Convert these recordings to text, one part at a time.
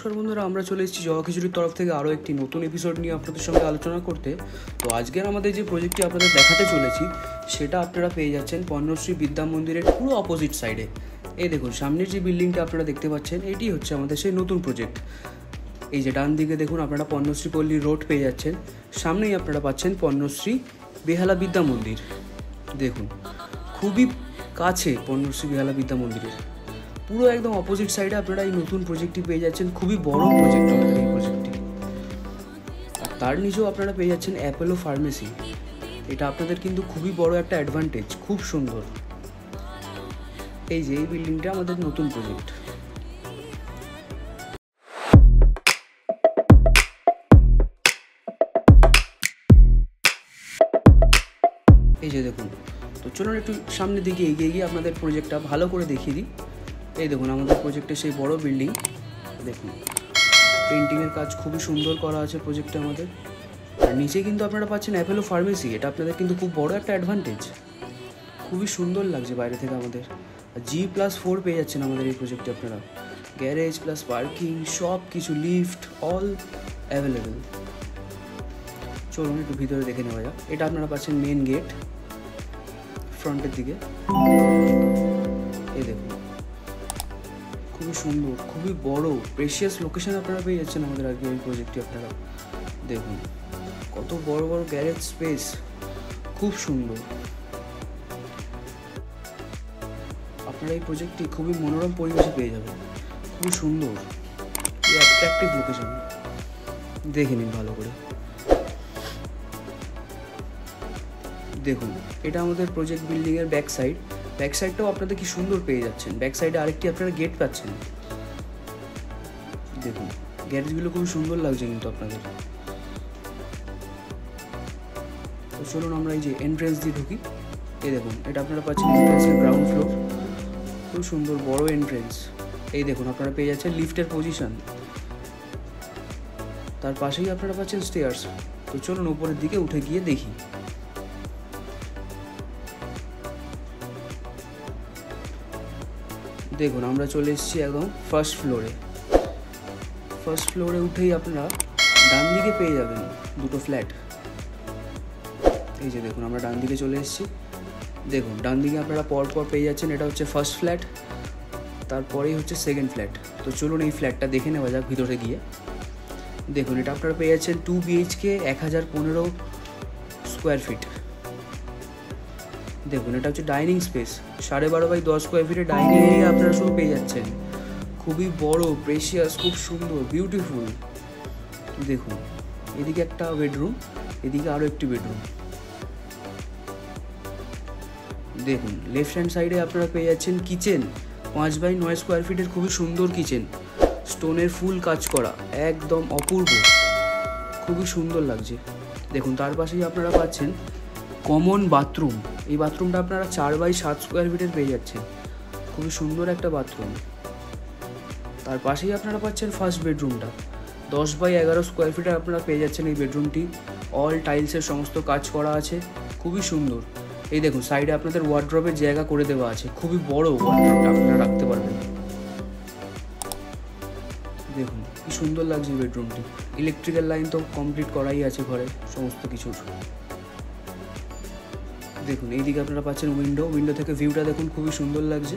নমস্কার বন্ধুরা, আমরা চলে এসেছি জবা খিচুড়ির তরফ থেকে আরও একটি নতুন এপিসোড নিয়ে আপনাদের সঙ্গে আলোচনা করতে। তো আজকের আমাদের যে প্রজেক্টটি আপনাদের দেখাতে চলেছি সেটা আপনারা পেয়ে যাচ্ছেন পণ্যশ্রী বিদ্যা মন্দিরের পুরো অপোজিট সাইডে। এই দেখুন, সামনের যে বিল্ডিংটা আপনারা দেখতে পাচ্ছেন এটি হচ্ছে আমাদের সেই নতুন প্রজেক্ট। এই যে ডান দিকে দেখুন আপনারা পণ্যশ্রী পল্লী রোড পেয়ে যাচ্ছেন, সামনেই আপনারা পাচ্ছেন পণ্যশ্রী বেহালা বিদ্যা মন্দির। দেখুন খুবই কাছে পণ্যশ্রী বেহালা বিদ্যা মন্দিরের, পুরো একদম অপোজিট সাইডে আপনারা এই নতুন প্রজেক্টটি পেয়ে যাচ্ছেন। খুবই বড় প্রজেক্ট আমাদের এই প্রজেক্টটি। আর তার নিচেও আপনারা পেয়ে যাচ্ছেন অ্যাপোলো ফার্মেসি। এটা আপনাদের কিন্তু খুবই বড় একটা অ্যাডভান্টেজ, খুব সুন্দর। এই যে এই বিল্ডিংটা আমাদের নতুন প্রজেক্ট। এই যে দেখুন, তো চলুন একটু সামনের দিকে এগিয়ে গিয়ে আপনাদের প্রজেক্টটা ভালো করে দেখিয়ে দিই। এই দেখুন আমাদের প্রজেক্টের সেই বড় বিল্ডিং। দেখুন পেন্টিংয়ের কাজ খুবই সুন্দর করা আছে প্রজেক্টে আমাদের। আর নিচে কিন্তু আপনারা পাচ্ছেন অ্যাপোলো ফার্মেসি। এটা আপনাদের কিন্তু খুব বড় একটা অ্যাডভান্টেজ, খুবই সুন্দর লাগছে বাইরে থেকে আমাদের। আর G+4 পেয়ে যাচ্ছেন আমাদের এই প্রজেক্টে আপনারা। গ্যারেজ প্লাস পার্কিং, সব কিছু, লিফট, অল অ্যাভেলেবেল। চলুন একটু ভিতরে দেখে নেওয়া যাক। এটা আপনারা পাচ্ছেন মেন গেট ফ্রন্টের দিকে। এই দেখুন খুবই সুন্দর, খুবই বড় প্রেশিয়াস লোকেশন আপনারা পেয়ে যাচ্ছেন আমাদের আগে এই প্রজেক্টটি। আপনারা দেখুন কত বড় বড় গ্যারেজ স্পেস, খুব সুন্দর। আপনারা এই প্রজেক্টটি খুবই মনোরম পরিবেশে পেয়ে যাবেন, খুবই সুন্দর, অ্যাট্রাকটিভ লোকেশন। দেখে নিন ভালো করে। দেখুন এটা আমাদের প্রজেক্ট বিল্ডিংয়ের ব্যাক সাইড। ব্যাক সাইডটাও আপনাদের কি সুন্দর পেয়ে যাচ্ছেন। ব্যাক সাইডে আরেকটি আপনারা গেট পাচ্ছেন। দেখুন গ্যারেজগুলো খুব সুন্দর লাগছে কিন্তু আপনাদের। তো চলুন আমরা এই যে এন্ট্রেন্স দিয়ে ঢুকি। এই দেখুন এটা আপনারা পাচ্ছেন এন্ট্রেন্সের গ্রাউন্ড ফ্লোর, খুব সুন্দর বড় এন্ট্রেন্স। এই দেখুন আপনারা পেয়ে যাচ্ছেন লিফটের পজিশন, তার পাশেই আপনারা পাচ্ছেন স্টেয়ার্স। তো চলুন উপরের দিকে উঠে গিয়ে দেখি। দেখুন আমরা চলে এসেছি একদম ফার্স্ট ফ্লোরে। ফার্স্ট ফ্লোরে উঠেই আপনারা ডান দিকে পেয়ে যাবেন দুটো ফ্ল্যাট। এই যে দেখুন আমরা ডান দিকে চলে এসেছি। দেখুন ডান দিকে আপনারা পরপর পেয়ে যাচ্ছেন, এটা হচ্ছে ফার্স্ট ফ্ল্যাট, তারপরেই হচ্ছে সেকেন্ড ফ্ল্যাট। তো চলুন এই ফ্ল্যাটটা দেখে নেওয়া যাক ভিতরে গিয়ে। দেখুন এটা আপনারা পেয়ে যাচ্ছেন 2 BHK 1015 স্কোয়ার ফিট। দেখুন এটা হচ্ছে ডাইনিং স্পেস, 12.5 স্কোয়ার ফিটের ডাইনিং এরিয়া আপনারা শুধু পেয়ে যাচ্ছেন। খুবই বড়, প্রেশিয়াস, খুব সুন্দর, বিউটিফুল। দেখুন এদিকে একটা বেডরুম, এদিকে আরও একটি বেডরুম। দেখুন লেফট হ্যান্ড সাইডে আপনারা পেয়ে যাচ্ছেন কিচেন, 5/9 স্কোয়ার ফিটের খুবই সুন্দর কিচেন, স্টোনের ফুল কাজ করা, একদম অপূর্ব, খুবই সুন্দর লাগছে। দেখুন তার পাশেই আপনারা পাচ্ছেন কমন বাথরুম। এই বাথরুমটা আপনারা 4/7 স্কোয়ার ফিটের পেয়ে যাচ্ছেন, খুবই সুন্দর একটা বাথরুম। তার পাশেই আপনারা পাচ্ছেন ফার্স্ট বেডরুমটা, 10/11 স্কোয়ার ফিটের আপনারা পেয়ে যাচ্ছেন এই বেডরুমটি। অল টাইলসের সমস্ত কাজ করা আছে, খুবই সুন্দর। এই দেখুন সাইডে আপনাদের ওয়ার্ড্রবের জায়গা করে দেওয়া আছে, খুবই বড় ওয়ার্ড্রবটা আপনারা রাখতে পারবেন। দেখুন কি সুন্দর লাগছে বেডরুমটি। ইলেকট্রিক্যাল লাইন তো কমপ্লিট করাই আছে ঘরে সমস্ত কিছুর। দেখুন এইদিকে আপনারা পাচ্ছেন উইন্ডো, উইন্ডো থেকে ভিউটা দেখুন খুবই সুন্দর লাগছে,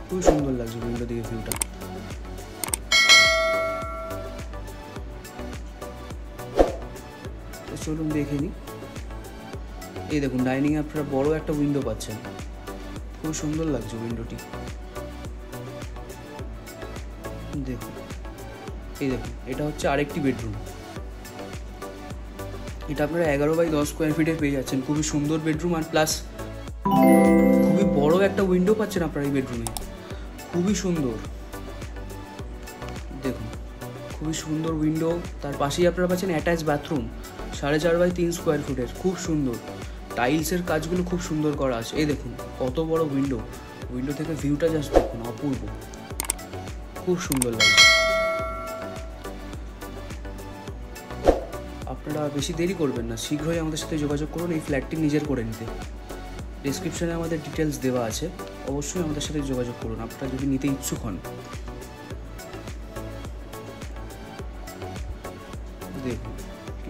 খুবই সুন্দর লাগছে উইন্ডো দিকে ভিউটা। চলুন দেখে নিই। এই দেখুন ডাইনিংয়ে আপনারা বড় একটা উইন্ডো পাচ্ছেন, খুব সুন্দর লাগছে উইন্ডোটি। দেখুন এই দেখুন এটা হচ্ছে আরেকটি বেডরুম। এটা আপনারা 11/10 স্কোয়ার ফিটের পেয়ে যাচ্ছেন, খুবই সুন্দর বেডরুম। আর প্লাস খুবই বড় একটা উইন্ডো পাচ্ছেন আপনারা এই বেডরুমে, খুবই সুন্দর। দেখুন খুবই সুন্দর উইন্ডো, তার পাশেই আপনারা পাচ্ছেন অ্যাটাচ বাথরুম, 4.5/3 স্কোয়ার ফিটের, খুব সুন্দর। টাইলসের কাজগুলো খুব সুন্দর করা আছে। এই দেখুন কত বড় উইন্ডো, উইন্ডো থেকে ভিউটা জাস্ট দেখুন, অপূর্ব, খুব সুন্দর লাগছে। আপনারা বেশি দেরি করবেন না, শীঘ্রই আমাদের সাথে যোগাযোগ করুন এই ফ্ল্যাটটি নিজের করে নিতে। ডেসক্রিপশনে আমাদের ডিটেলস দেওয়া আছে, অবশ্যই আমাদের সাথে যোগাযোগ করুন আপনারা যদি নিতে ইচ্ছুক হন।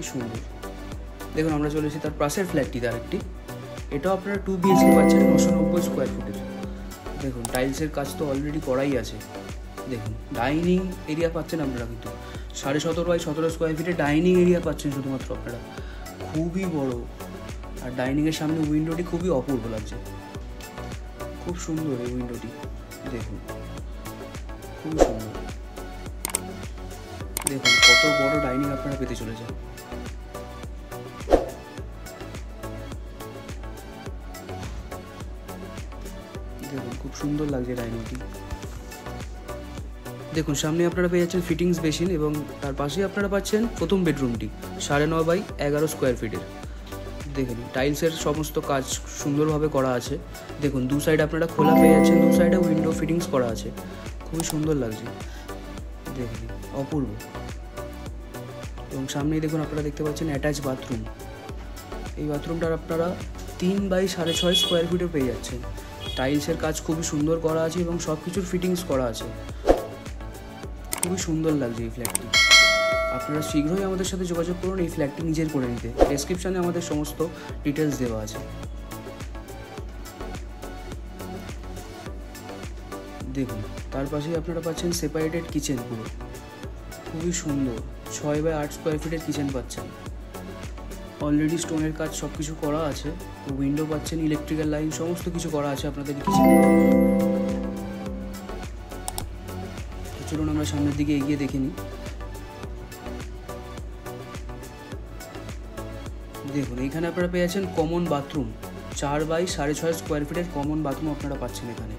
কি সুন্দর। দেখুন আমরা চলে এসেছি তার পাশের ফ্ল্যাটটিতে আরেকটি, এটাও আপনারা 2 BHK পাচ্ছেন 990 স্কোয়ার ফুটের। দেখুন টাইলসের কাজ তো অলরেডি করাই আছে। দেখুন ডাইনিং এরিয়া পাচ্ছেন আপনারা, কিন্তু 17.5 বাই 17 স্কোয়ার ফিটে ডাইনিং এরিয়া পাচ্ছেন শুধুমাত্র আপনারা, খুবই বড়। আর ডাইনিংয়ের সামনে উইন্ডোটি খুবই অপূর্ব লাগছে, খুব সুন্দর এই উইন্ডোটি। দেখুন খুব সুন্দর, দেখুন কত বড় ডাইনিং আপনারা পেতে চলেছেন। দেখুন খুব সুন্দর লাগছে ডাইনিংটি। দেখুন সামনে আপনারা পেয়ে যাচ্ছেন ফিটিংস বেসিন, এবং তার পাশেই আপনারা পাচ্ছেন প্রথম বেডরুমটি 9.5 বাই 11 স্কোয়ার ফিটের। দেখুন টাইলসের সমস্ত কাজ সুন্দরভাবে করা আছে। দেখুন দু সাইড আপনারা খোলা পেয়ে যাচ্ছেন, দু সাইডে উইন্ডো ফিটিংস করা আছে, খুবই সুন্দর লাগছে। দেখুন অপূর্ব। এবং সামনেই দেখুন আপনারা দেখতে পাচ্ছেন অ্যাটাচ বাথরুম। এই বাথরুমটার আপনারা 3 বাই 6.5 স্কোয়ার ফিটে পেয়ে যাচ্ছেন। টাইলসের কাজ খুবই সুন্দর করা আছে এবং সব কিছুর ফিটিংস করা আছে, খুবই সুন্দর লাগছে এই ফ্ল্যাটটি। আপনারা শীঘ্রই আমাদের সাথে যোগাযোগ করুন এই ফ্ল্যাটটি নিজের করে নিতে। ডেসক্রিপশানে আমাদের সমস্ত ডিটেলস দেওয়া আছে। দেখুন তার পাশেই আপনারা পাচ্ছেন সেপারেটেড কিচেন, পুরো খুবই সুন্দর 6 বাই 8 স্কোয়ার ফিটের কিচেন পাচ্ছেন। অলরেডি স্টোনের কাজ সব কিছু করা আছে, উইন্ডো পাচ্ছেন, ইলেকট্রিক্যাল লাইন সমস্ত কিছু করা আছে আপনাদের কিচেনে। চলুন আমরা সামনের দিকে এগিয়ে দেখে নিই। দেখুন এইখানে আপনারা পেয়ে যাচ্ছেন কমন বাথরুম, 4 বাই 6.5 স্কোয়ার ফিটের কমন বাথরুম আপনারা পাচ্ছেন এখানে।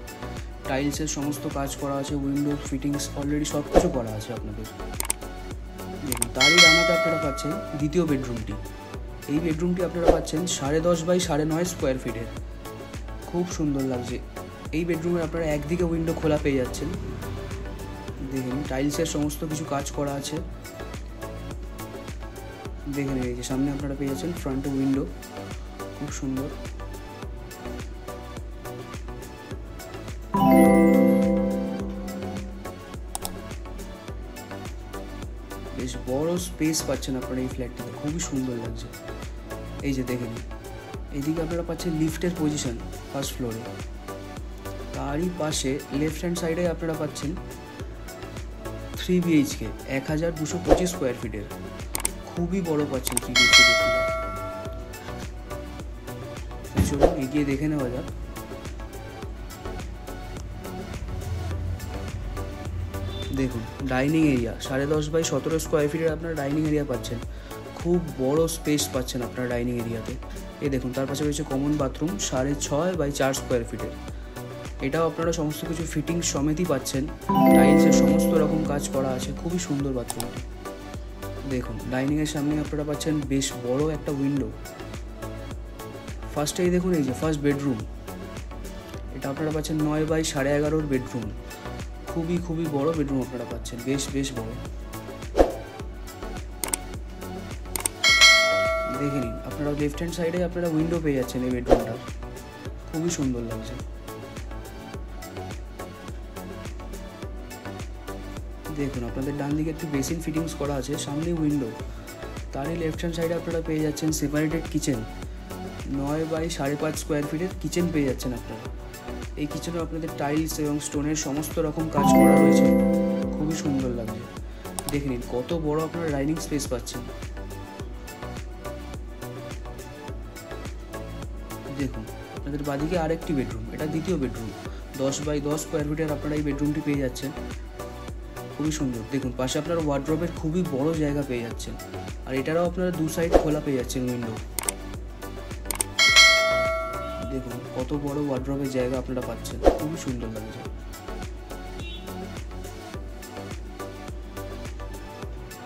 টাইলসের সমস্ত কাজ করা আছে, উইন্ডো ফিটিংস অলরেডি সব কিছু করা আছে আপনাদের। দেখুন তারই রান্নাতে আপনারা পাচ্ছেন দ্বিতীয় বেডরুমটি। এই বেডরুমটি আপনারা পাচ্ছেন 10.5 বাই 9.5 স্কোয়ার ফিটের, খুব সুন্দর লাগছে। এই বেডরুমে আপনারা একদিকে উইন্ডো খোলা পেয়ে যাচ্ছেন। দেখুন টাইলসের সমস্ত কিছু কাজ করা আছে। দেখে নিন এই যে সামনে আপনারা পেয়ে যাচ্ছেন ফ্রন্টে উইন্ডো, খুব সুন্দর। বেশ বড় স্পেস পাচ্ছেন আপনারা এই ফ্ল্যাটটিতে, খুবই সুন্দর লাগছে। এই যে দেখে নিন এইদিকে আপনারা পাচ্ছেন লিফটের পজিশন ফার্স্ট ফ্লোরে, তারই পাশে লেফট হ্যান্ড সাইডে আপনারা পাচ্ছেন 3 BHK 1225 স্কোয়ার ফিটের, খুবই বড় পাচ্ছেন 3 BHK। চলুন এগিয়ে দেখে নেওয়া যাক। দেখুন ডাইনিং এরিয়া 10.5 বাই 17 স্কোয়ার ফিটের আপনারা ডাইনিং এরিয়া পাচ্ছেন, খুব বড় স্পেস পাচ্ছেন আপনারা ডাইনিং এরিয়াতে। এই দেখুন তার পাশে রয়েছে কমন বাথরুম 6.5 বাই 4 স্কোয়ার ফিটের। এটাও আপনারা সমস্ত কিছু ফিটিংস সমেতই পাচ্ছেন, টাইলসের সমস্ত রকম কাজ করা আছে, খুবই সুন্দর বাথরুমটি। দেখুন ডাইনিংয়ের সামনে আপনারা পাচ্ছেন বেশ বড় একটা উইন্ডো। ফার্স্টেই দেখুন এই যে ফার্স্ট বেডরুম, এটা আপনারা পাচ্ছেন 9 বাই 11.5 বেডরুম, খুবই বড় বেডরুম আপনারা পাচ্ছেন, বেশ বড়। দেখে নিন আপনারা লেফট হ্যান্ড সাইডে আপনারা উইন্ডো পেয়ে যাচ্ছেন এই বেডরুমটা, খুবই সুন্দর লাগছে। দেখুন আপনাদের ডান দিকে একটি বেসিন ফিটিংস করা আছে, সামনে উইন্ডো, তারই লেফট হ্যান্ড সাইডে আপনারা পেয়ে যাচ্ছেন সেপারেটেড কিচেন, 9 বাই 5.5 স্কোয়ার ফিটের কিচেন পেয়ে যাচ্ছেন আপনারা। এই কিচেনে আপনাদের টাইলস এবং স্টোনের সমস্ত রকম কাজ করা রয়েছে, খুবই সুন্দর লাগছে। দেখে নিন কত বড় আপনারা ডাইনিং স্পেস পাচ্ছেন। দেখুন আপনাদের বাদিকে আরেকটি বেডরুম, এটা দ্বিতীয় বেডরুম, 10 বাই 10 স্কোয়ার ফিটের আপনারা এই বেডরুমটি পেয়ে যাচ্ছেন, খুবই সুন্দর। দেখুন পাশে আপনারা ওয়ার্ড্রোবের খুবই বড় জায়গা পেয়ে যাচ্ছেন, আর এটারও আপনারা দু সাইড খোলা পেয়ে যাচ্ছেন উইন্ডো। দেখুন কত বড় ওয়ার্ড্রোবের জায়গা আপনারা পাচ্ছেন, খুবই সুন্দর লাগছে।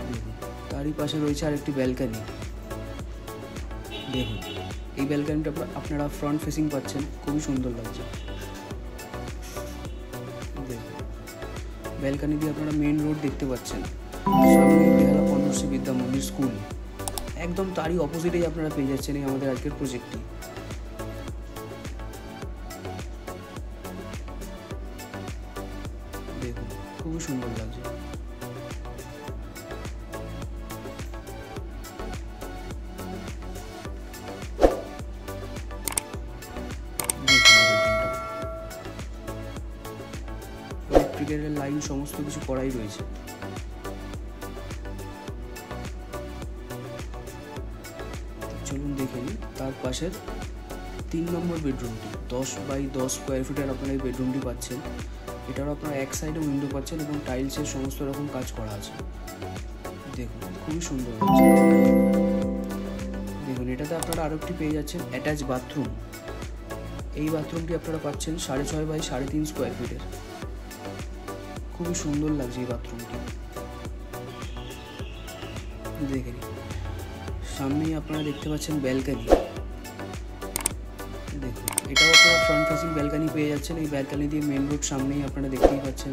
দেখুন তারই পাশে রয়েছে আরেকটি ব্যালকানি। দেখুন এই ব্যালকানিটা আপনারা ফ্রন্ট ফেসিং পাচ্ছেন, খুবই সুন্দর লাগছে। দেখুন ব্যালকানি দিয়ে আপনারা মেন রোড দেখতে পাচ্ছেন, সামনে বেহালা পণ্যশ্রী বিদ্যা মন্দির স্কুল, একদম তারই অপোজিটেই আপনারা পেয়ে যাচ্ছেন এই আমাদের আজকের প্রজেক্টটি। দেখুন খুবই সুন্দর লাগছে। সার্কিটের লাইন সমস্ত কিছু করাই রয়েছে। চলুন দেখে নিই তার পাশের 3 নম্বর বেডরুমটি 10x10 স্কোয়ার ফিটের আপনারা এই বেডরুমটি পাচ্ছেন। এটারও আপনারা এক সাইডে উইন্ডো পাচ্ছেন এবং টাইলসের সমস্ত রকম কাজ করা আছে। দেখুন খুবই সুন্দর লাগছে। দেখুন এটাতে আপনারা আরও একটি পেয়ে যাচ্ছেন অ্যাটাচ বাথরুম। এই বাথরুমটি আপনারা পাচ্ছেন 6.5x3.5 স্কোয়ার ফিটের। খুবই সুন্দর লাগছে এই বাথরুমটি। দেখে নিন সামনেই আপনারা দেখতে পাচ্ছেন ব্যালকানি। দেখুন এটাও আপনারা ফ্রন্ট ফেসিং ব্যালকানি পেয়ে যাচ্ছেন। এই ব্যালকানি দিয়ে মেন রোড সামনেই আপনারা দেখতেই পাচ্ছেন।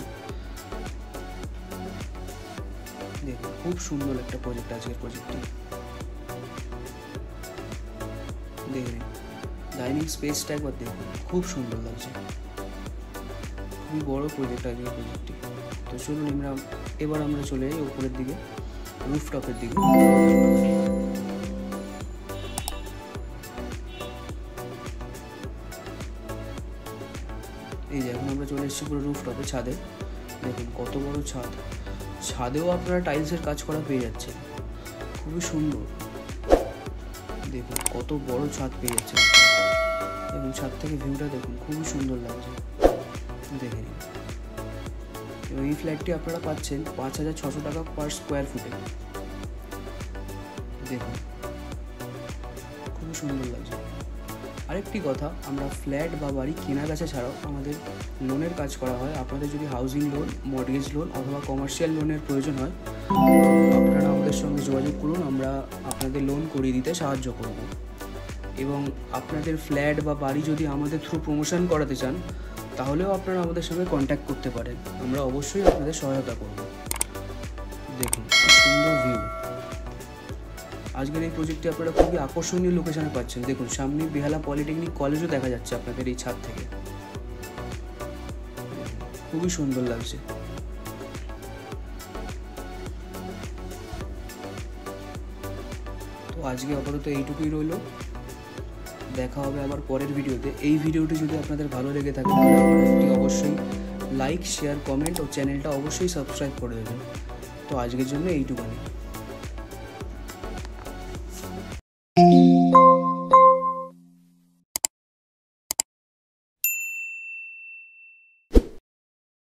দেখুন খুব সুন্দর একটা প্রজেক্ট আজকের প্রজেক্টটি। দেখুন ডাইনিং স্পেসটা একবার দেখুন, খুব সুন্দর লাগছে। খুবই বড় প্রজেক্ট আজকের প্রজেক্টটি। তো চলুন এবার আমরা চলে যাই উপরের দিকে, রুফটপের দিকে। এই যে এখন আমরা চলে এসেছি পুরো রুফটপে, ছাদে। দেখুন কত বড় ছাদ। ছাদেও আপনারা টাইলসের কাজ করা পেয়ে যাচ্ছেন, খুবই সুন্দর। দেখুন কত বড় ছাদ পেয়ে যাচ্ছেন। দেখুন ছাদ থেকে ভিউটা দেখুন, খুবই সুন্দর লাগছে। দেখে নিন। এবং এই ফ্ল্যাটটি আপনারা পাচ্ছেন 5,600 টাকা পার স্কোয়ার ফুটে। দেখুন খুবই সুন্দর লাগছে। আরেকটি কথা, আমরা ফ্ল্যাট বা বাড়ি কেনা বেচা ছাড়াও আমাদের লোনের কাজ করা হয়। আপনাদের যদি হাউজিং লোন, মর্টগেজ লোন অথবা কমার্শিয়াল লোনের প্রয়োজন হয়, আপনারা আমাদের সঙ্গে যোগাযোগ করুন, আমরা আপনাদের লোন করিয়ে দিতে সাহায্য করব। এবং আপনাদের ফ্ল্যাট বা বাড়ি যদি আমাদের থ্রু প্রমোশন করাতে চান, তাহলেও আপনারা আমাদের সঙ্গে কন্ট্যাক্ট করতে পারেন, আমরা অবশ্যই আপনাদের সহায়তা করব। দেখুন সুন্দর ভিউ। আজকের এই প্রজেক্টটি আপনারা খুবই আকর্ষণীয় লোকেশনে পাচ্ছেন। দেখুন সামনে বেহালা পলিটেকনিক কলেজও দেখা যাচ্ছে আপনাদের এই ছাদ থেকে। খুবই সুন্দর লাগছে। তো আজকে আপাতত এইটুকুই রইল। দেখা হবে আবার পরের ভিডিওতে। এই ভিডিওটি যদি আপনাদের ভালো লেগে থাকে তাহলে আপনারা অবশ্যই লাইক, শেয়ার, কমেন্ট ও চ্যানেলটা অবশ্যই সাবস্ক্রাইব করে দেবেন। তো আজকের জন্য এইটুকুনি।